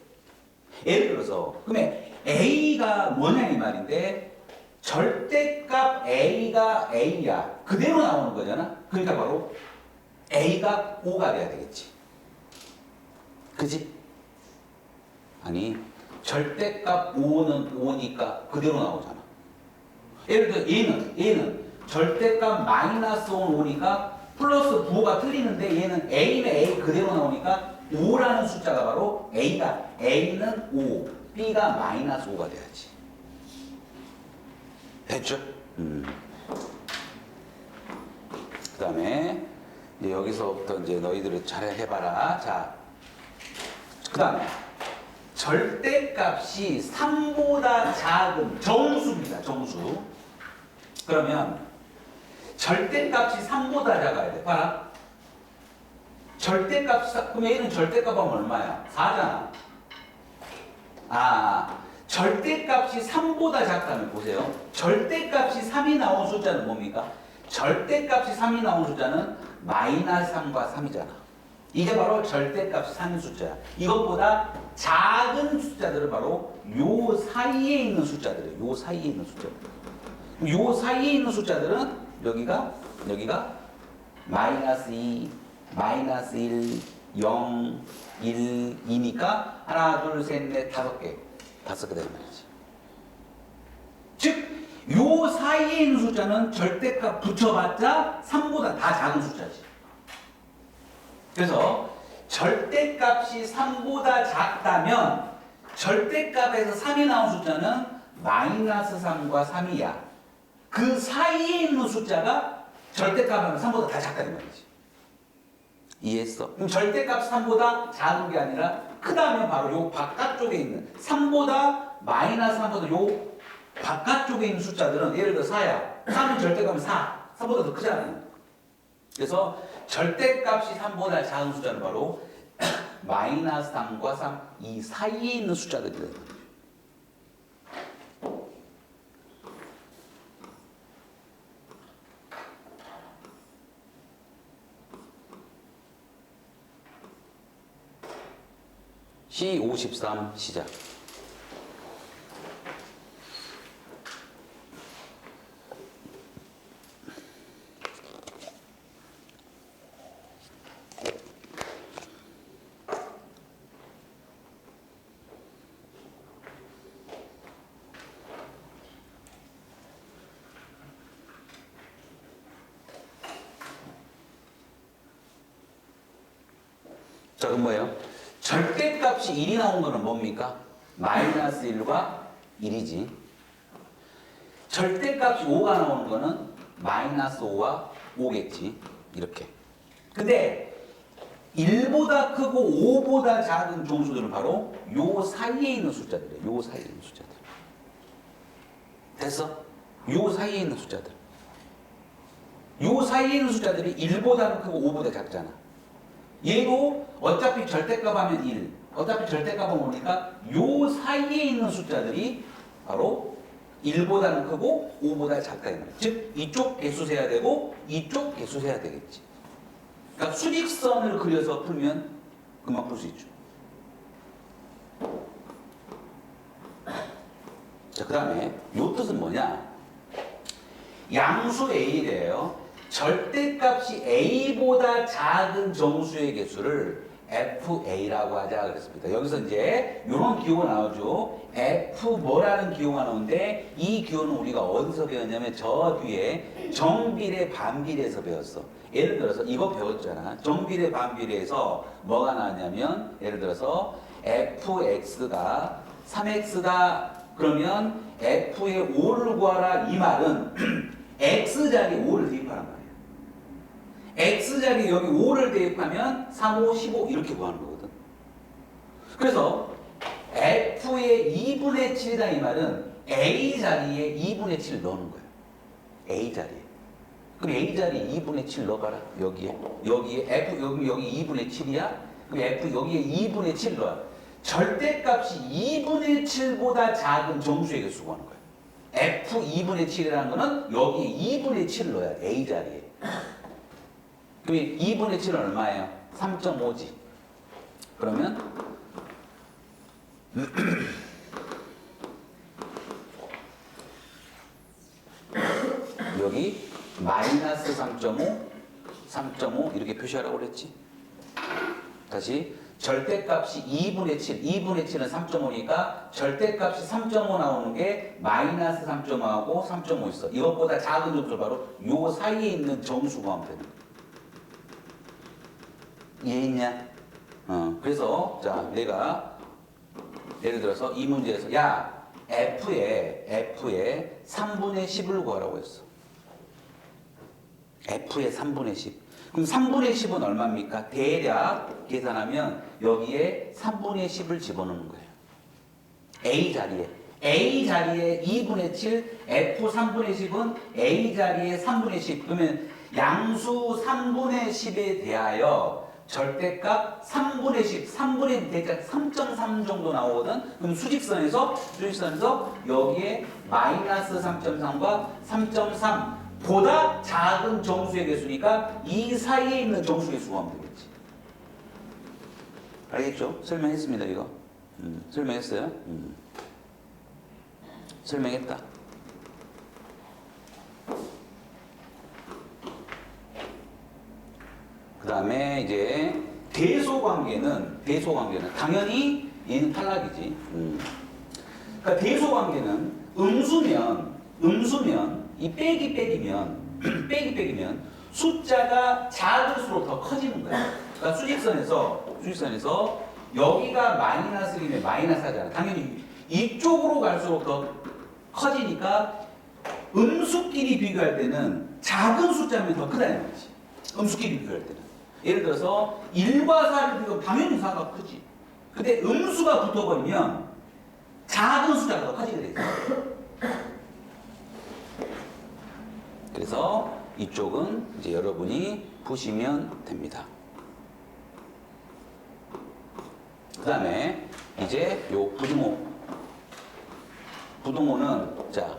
예를 들어서 그러면 A가 뭐냐 이 말인데 절대값 A가 A야 그대로 나오는 거잖아. 그러니까 바로 A가 5가 돼야 되겠지. 그지? 아니 절대값 5는 5니까 그대로 나오잖아. 예를 들어 얘는 절대값 마이너스 5는 5니까 플러스 부호가 틀리는데 얘는 A는 A 그대로 나오니까 5라는 숫자가 바로 A는 5, B가 마이너스 5가 돼야지. 됐죠? 그 다음에 여기서부터 이제 너희들이 잘 해봐라. 자, 그 다음에 절대값이 3보다 작은 정수입니다. 정수. 그러면 절대값이 3보다 작아야 돼. 봐라. 절대값이, 그럼 얘는 절대값 하면 얼마야? 4잖아. 절대값이 3보다 작다면 보세요. 절대값이 3이 나온 숫자는 뭡니까? 절대값이 3이 나온 숫자는 마이너스 3과 3이잖아. 이게 바로 절대값이 3인 숫자야. 이것보다 작은 숫자들은 바로 요 사이에 있는 숫자들이에요. 요 사이에 있는 숫자들. 요 사이에 있는 숫자들은 여기가 마이너스 2, 마이너스 1, 0, 1, 2니까 하나, 둘, 셋, 넷, 5개. 5개 되는 말이지. 즉, 요 사이에 있는 숫자는 절대값 붙여봤자 3보다 다 작은 숫자지. 그래서 절대값이 3보다 작다면 절대값에서 3이 나온 숫자는 마이너스 3과 3이야. 그 사이에 있는 숫자가 절대값하면 3보다 다 작다는 말이지. 이해했어? 그럼 절대값 3보다 작은 게 아니라 크다면 바로 요 바깥쪽에 있는 3보다 마이너스 3보다 요 바깥쪽에 있는 숫자들은 예를 들어 4야. 3은 절대값은 4. 3보다 더 크잖아요. 그래서 절대값이 3보다 작은 숫자는 바로 마이너스 3과 3 이 사이에 있는 숫자들이다. C53 시작. 자, 그럼 뭐예요? 절대값이 1이 나온 거는 뭡니까? 마이너스 1과 1이지. 절대값이 5가 나오는 거는 마이너스 5와 5겠지. 이렇게. 근데 1보다 크고 5보다 작은 종수들은 바로 요 사이에 있는 숫자들이에요. 요 사이에 있는 숫자들. 됐어? 요 사이에 있는 숫자들. 요 사이에 있는 숫자들이 1보다 크고 5보다 작잖아. 얘도 어차피 절대값 하면 1. 어차피 절대값 하면 뭐니까 요 사이에 있는 숫자들이 바로 1보다는 크고 5보다 작다 이 말이야. 즉 이쪽 개수 세야 되고 이쪽 개수 세야 되겠지. 그러니까 수직선을 그려서 풀면 금방 풀 수 있죠. 자, 그 다음에 요 뜻은 뭐냐? 양수 A래요. 절대값이 A보다 작은 정수의 개수를 FA라고 하자 그랬습니다. 여기서 이제 이런 기호가 나오죠. F 뭐라는 기호가 나오는데 이 기호는 우리가 어디서 배웠냐면 저 뒤에 정비례 반비례에서 배웠어. 예를 들어서 이거 배웠잖아. 정비례 반비례에서 뭐가 나왔냐면 예를 들어서 fx가 3x다 그러면 f의 5를 구하라 이 말은 x자리에 5를 대입하란 말이야. x자리에 여기 5를 대입하면 3, 5, 15 이렇게 구하는 거거든. 그래서 f의 2분의 7이다 이 말은 a자리에 2분의 7 넣는 거야. a자리에. 그럼 a자리에 2분의 7 넣어봐라. 여기에 f 여기 2분의 7이야. 그럼 f 여기에 2분의 7 넣어야 절대값이 2분의 7보다 작은 정수의 개수 구하는 거야. f 2분의 7이라는 거는 여기에 2분의 7 넣어야 돼. a자리에. 그럼 2분의 7은 얼마예요? 3.5지. 그러면 여기 마이너스 3.5, 3.5 이렇게 표시하라고 그랬지. 다시 절대값이 2분의 7, 2분의 7은 3.5니까 절대값이 3.5 나오는 게 마이너스 3.5하고 3.5 있어. 이것보다 작은 점수 바로 요 사이에 있는 정수가 하면 되는 거야. 이해했냐? 그래서 자 내가 예를 들어서 이 문제에서 야 F의 3분의 10을 구하라고 했어. F의 3분의 10. 그럼 3분의 10은 얼마입니까? 대략 계산하면 여기에 3분의 10을 집어넣는 거예요. A자리에 2분의 7, F 3분의 10은 A자리에 3분의 10. 그러면 양수 3분의 10에 대하여 절대값 3분의 10, 3분의 대략 3.3 정도 나오거든? 그럼 수직선에서 여기에 마이너스 3.3과 3.3 보다 작은 정수의 개수니까 이 사이에 있는 정수의 수가 하면 되겠지. 알겠죠? 설명했습니다, 이거. 설명했어요? 설명했다. 그 다음에 이제 대소관계는 당연히 얘는 탈락이지. 그러니까 대소관계는 음수면 이 빼기면 숫자가 작을수록 더 커지는 거야. 그러니까 수직선에서 여기가 마이너스이면 마이너스 하잖아. 당연히 이쪽으로 갈수록 더 커지니까 음수끼리 비교할 때는 작은 숫자면 더 크다는 거지. 음수끼리 비교할 때는. 예를 들어서 1과 4를 비교하면 당연히 4가 크지. 근데 음수가 붙어버리면 작은 숫자가 더 커지게 돼 있어. 그래서 이쪽은 이제 여러분이 보시면 됩니다. 그 다음에 이제 요 부등호는 자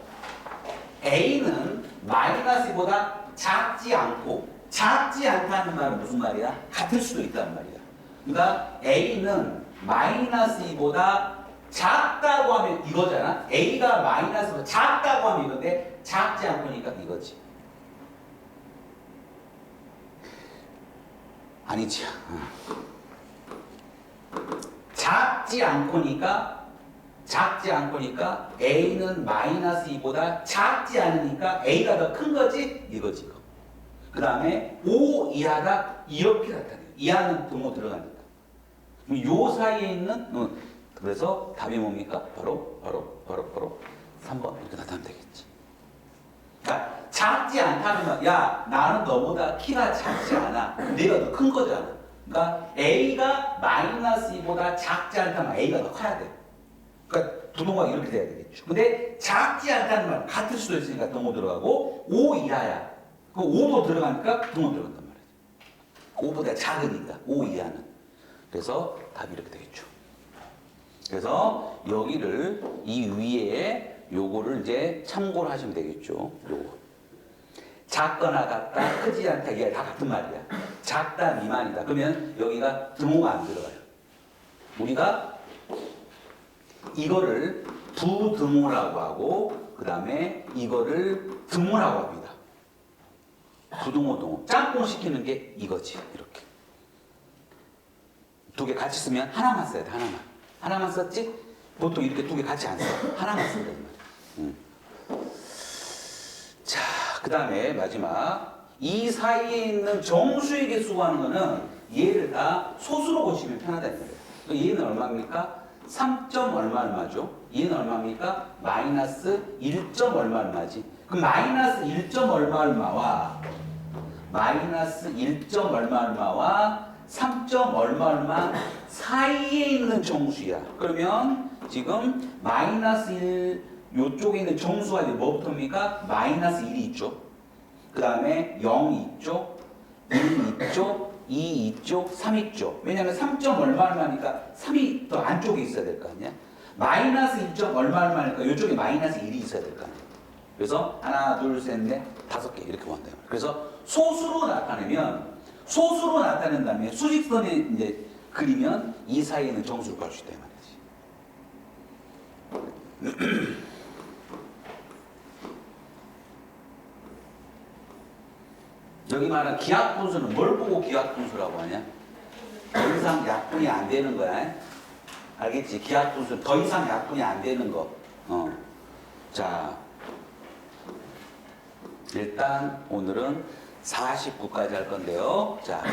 A는 마이너스보다 작지 않다는 말은 무슨 말이야? 같을 수도 있다는 말이야. 그러니까 A는 마이너스 2보다 작다고 하면 이거잖아. A가 마이너스보다 작다고 하면 이건데 작지 않고니까 이거지. 아니지. 작지 않고니까 A는 마이너스 2보다 작지 않으니까 A가 더 큰 거지? 이거지. 그 다음에 5 이하다 이렇게 나타내요. 이하는 등호 들어가니까. 요 사이에 있는 그래서 답이 뭡니까? 바로 3번 이렇게 나타나면 되겠지. 그러니까 작지 않다는 건 야 나는 너보다 키가 작지 않아. 내가 더 큰 거잖아. 그러니까 A가 마이너스 2보다 작지 않다면 A가 더 커야 돼. 그러니까 부동호가 이렇게 돼야 되겠죠. 근데 작지 않다는 말 같을 수도 있으니까 등호 들어가고 5 이하야. 그 5도 들어가니까 등호 들어간단 말이지. 5보다 작으니까 5 이하는. 그래서 답이 이렇게 되겠죠. 그래서 여기를 이 위에 요거를 이제 참고를 하시면 되겠죠. 요거. 작거나 같다, 크지 않다, 이게 다 같은 말이야. 작다, 미만이다. 그러면 여기가 등호가 안 들어가요. 우리가 이거를 부등호라고 하고 그 다음에 이거를 등호라고 합니다. 부등호 등호. 짬뽕 시키는 게 이거지. 이렇게. 두 개 같이 쓰면 하나만 써야 돼. 하나만. 하나만 썼지? 보통 이렇게 두 개 같이 안 써. 하나만 쓴단 말이야. 자, 그 다음에 마지막. 이 사이에 있는 정수의 개수 구하는 거는 얘를 다 소수로 보시면 편하다는 거예요. 얘는 얼마입니까? 3점 얼마죠? 얘는 얼마입니까? 마이너스 1점 얼마지? 그럼 마이너스 1점 얼마와 마이너스 1점 얼마와 3점 얼마 사이에 있는 정수야. 그러면 지금 마이너스 1 요쪽에 있는 정수가 이제 뭐부터입니까? 마이너스 1이 있죠. 그 다음에 0이 있죠. 1 있죠. 2 있죠. 3 있죠. 왜냐하면 3점 얼마니까 3이 더 안쪽에 있어야 될 거 아니야. 마이너스 1점 얼마니까 이쪽에 마이너스 1이 있어야 될 거 아니야. 그래서 하나, 둘, 셋, 넷, 5개 이렇게 본다. 그래서 소수로 나타내면 소수로 나타낸 다음에 수직선에 이제 그리면 이 사이에는 정수를 구할 수 있다 이 말이지. 여기 말하는 기하분수는 뭘 보고 기하분수라고 하냐? 더 이상 약분이 안 되는 거야. 알겠지? 기하분수 더 이상 약분이 안 되는 거. 자, 일단 오늘은 49까지 할 건데요. 자,